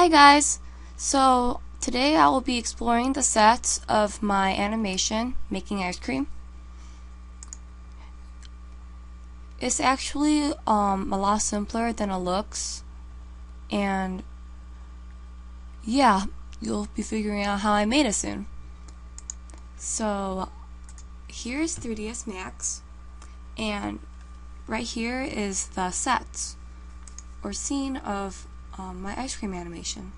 Hi guys! So today I will be exploring the sets of my animation making ice cream. It's actually a lot simpler than it looks, and yeah, you'll be figuring out how I made it soon. So here's 3ds Max, and right here is the sets or scene of my ice cream animation.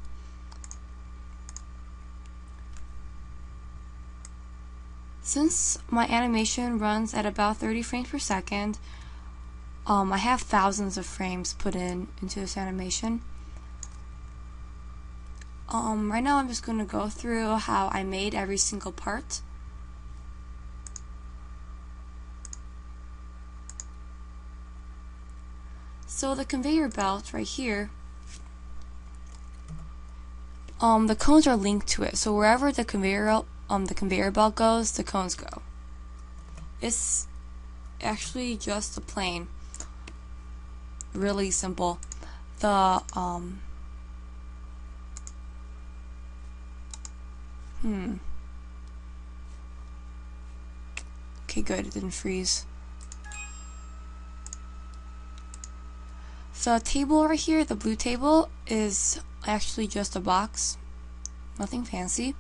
Since my animation runs at about 30 frames per second, I have thousands of frames put into this animation. Right now I'm just going to go through how I made every single part. So the conveyor belt right here, the cones are linked to it. So wherever the conveyor belt goes, the cones go. It's actually just a plane. Really simple. The Okay, good. It didn't freeze. The table right here, the blue table, is actually just a box. Nothing fancy.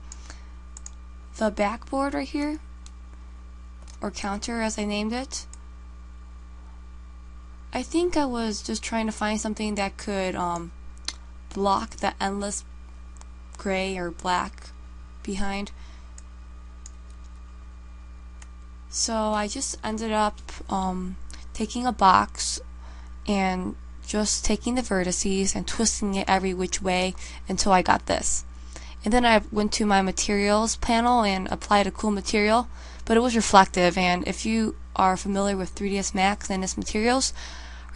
The backboard right here, or counter as I named it, I think I was just trying to find something that could block the endless gray or black behind. So I just ended up taking a box and just taking the vertices and twisting it every which way until I got this. And then I went to my materials panel and applied a cool material, but it was reflective, and if you are familiar with 3ds Max and its materials,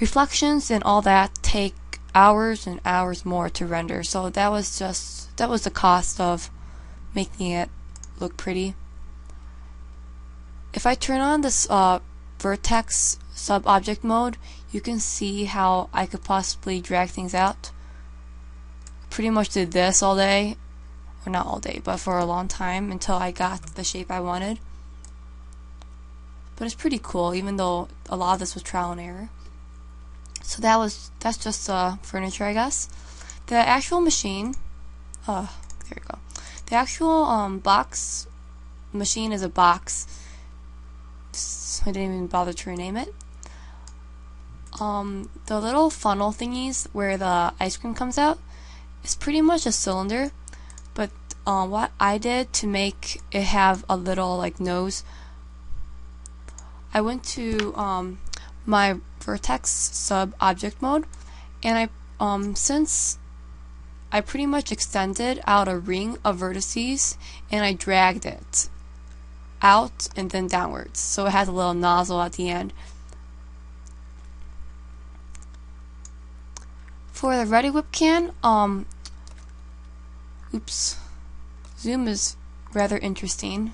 reflections and all that take hours and hours more to render. So that was the cost of making it look pretty. If I turn on this vertex sub-object mode, you can see how I could possibly drag things out. Pretty much did this all day, or not all day, but for a long time until I got the shape I wanted. But it's pretty cool, even though a lot of this was trial and error. So that's just furniture, I guess. The actual machine, there we go. The actual box machine is a box. I didn't even bother to rename it. The little funnel thingies where the ice cream comes out is pretty much a cylinder, but what I did to make it have a little like nose, I went to my vertex sub object mode, and since I pretty much extended out a ring of vertices and I dragged it out and then downwards, so it has a little nozzle at the end. For the Ready Whip can, zoom is rather interesting.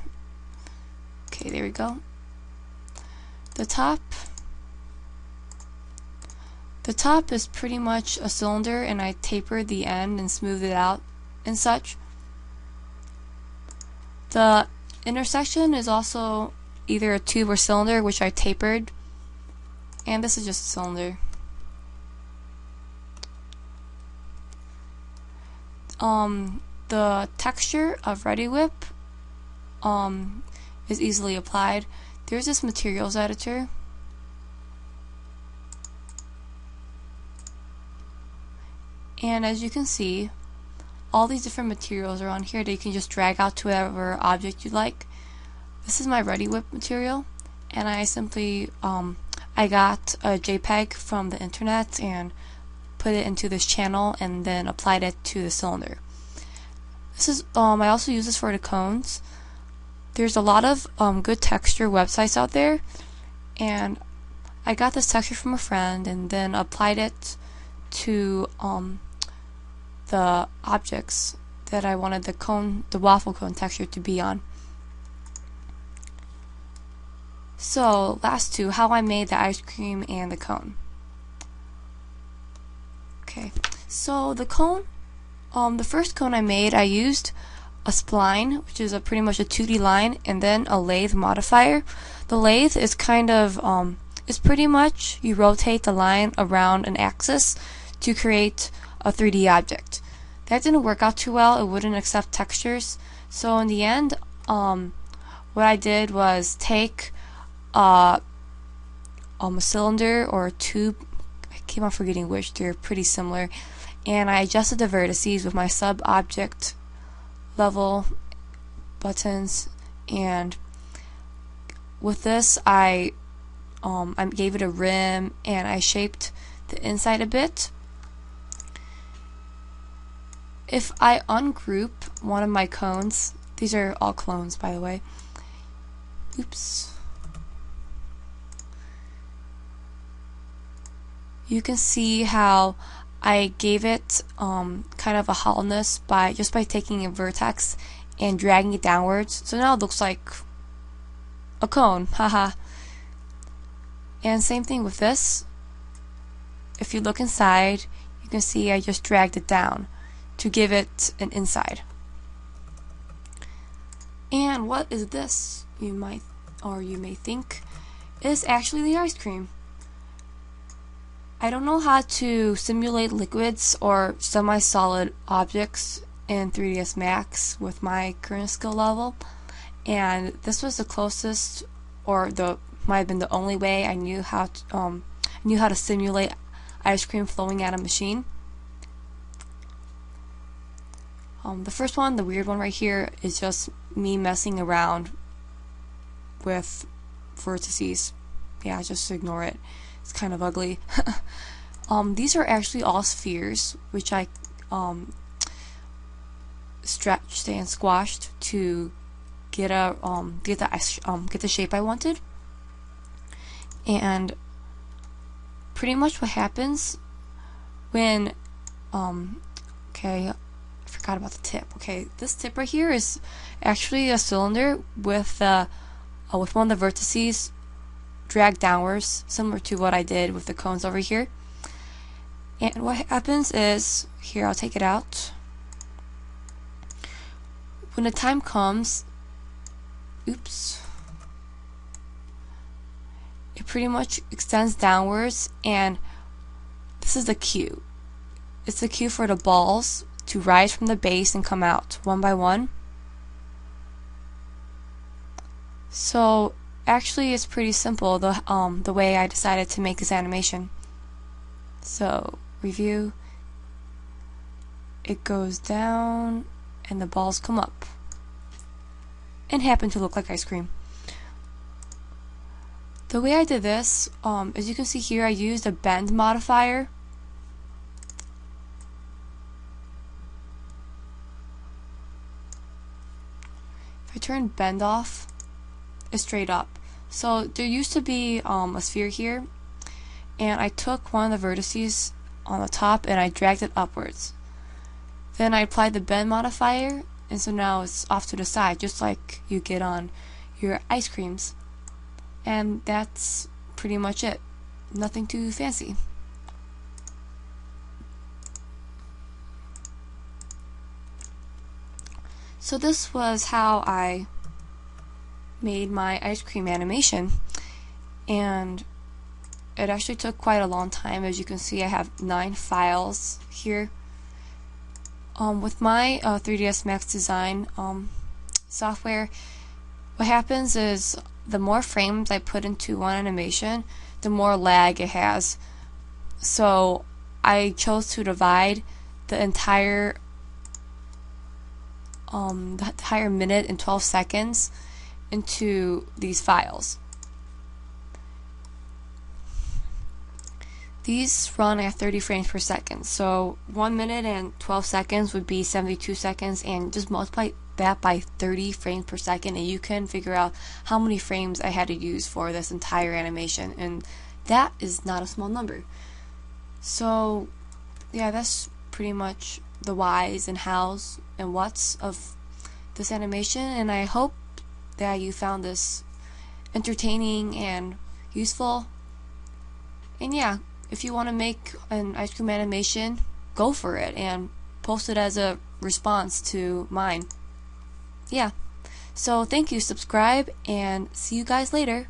Okay, there we go. The top is pretty much a cylinder, and I tapered the end and smoothed it out and such. The intersection is also either a tube or cylinder, which I tapered, and this is just a cylinder. The texture of Ready Whip is easily applied. There's this materials editor, and as you can see, all these different materials are on here that you can just drag out to whatever object you like. This is my Ready Whip material, and I simply I got a JPEG from the internet and put it into this channel and then applied it to the cylinder. This is I also use this for the cones. There's a lot of good texture websites out there, and I got this texture from a friend and then applied it to the objects that I wanted the waffle cone texture to be on. So last two, how I made the ice cream and the cone. Okay, so the cone The first cone I made, I used a spline, which is pretty much a 2D line, and then a lathe modifier. The lathe is kind of, it's pretty much you rotate the line around an axis to create a 3D object. That didn't work out too well. It wouldn't accept textures. So in the end, what I did was take a cylinder or a tube. I keep on forgetting which. They're pretty similar. And I adjusted the vertices with my sub-object level buttons, and with this I gave it a rim, and I shaped the inside a bit. If I ungroup one of my cones, these are all clones by the way, oops, you can see how I gave it kind of a hollowness by taking a vertex and dragging it downwards. So now it looks like a cone, haha. And same thing with this. If you look inside, you can see I just dragged it down to give it an inside. And what is this? You may think is actually the ice cream. I don't know how to simulate liquids or semi-solid objects in 3ds Max with my current skill level, and this was the closest, or might have been the only way I knew how to simulate ice cream flowing out of a machine. The first one, the weird one right here, is just me messing around with vertices. Yeah, just ignore it. It's kind of ugly. These are actually all spheres, which I stretched and squashed to get the shape I wanted. And pretty much what happens when okay, I forgot about the tip. Okay, this tip right here is actually a cylinder with one of the vertices drag downwards, similar to what I did with the cones over here. And what happens is, here, I'll take it out. When the time comes, oops, it pretty much extends downwards, and this is the cue. It's the cue for the balls to rise from the base and come out one by one. So actually it's pretty simple, the way I decided to make this animation. So review, it goes down and the balls come up and happen to look like ice cream. The way I did this, as you can see here, I used a bend modifier. If I turn bend off, it's straight up. So there used to be a sphere here, and I took one of the vertices on the top and I dragged it upwards. Then I applied the bend modifier, and so now it's off to the side, just like you get on your ice creams. And that's pretty much it. Nothing too fancy. So this was how I made my ice cream animation, and it actually took quite a long time. As you can see, I have 9 files here. With my 3ds Max Design software, what happens is the more frames I put into one animation, the more lag it has. So I chose to divide the entire minute and 12 seconds into these files. These run at 30 frames per second, so 1 minute and 12 seconds would be 72 seconds, and just multiply that by 30 frames per second and you can figure out how many frames I had to use for this entire animation, and that is not a small number. So yeah, that's pretty much the whys and hows and whats of this animation, and I hope that you found this entertaining and useful. And yeah, if you want to make an ice cream animation, go for it and posted as a response to mine. Yeah. So thank you, subscribe, and see you guys later.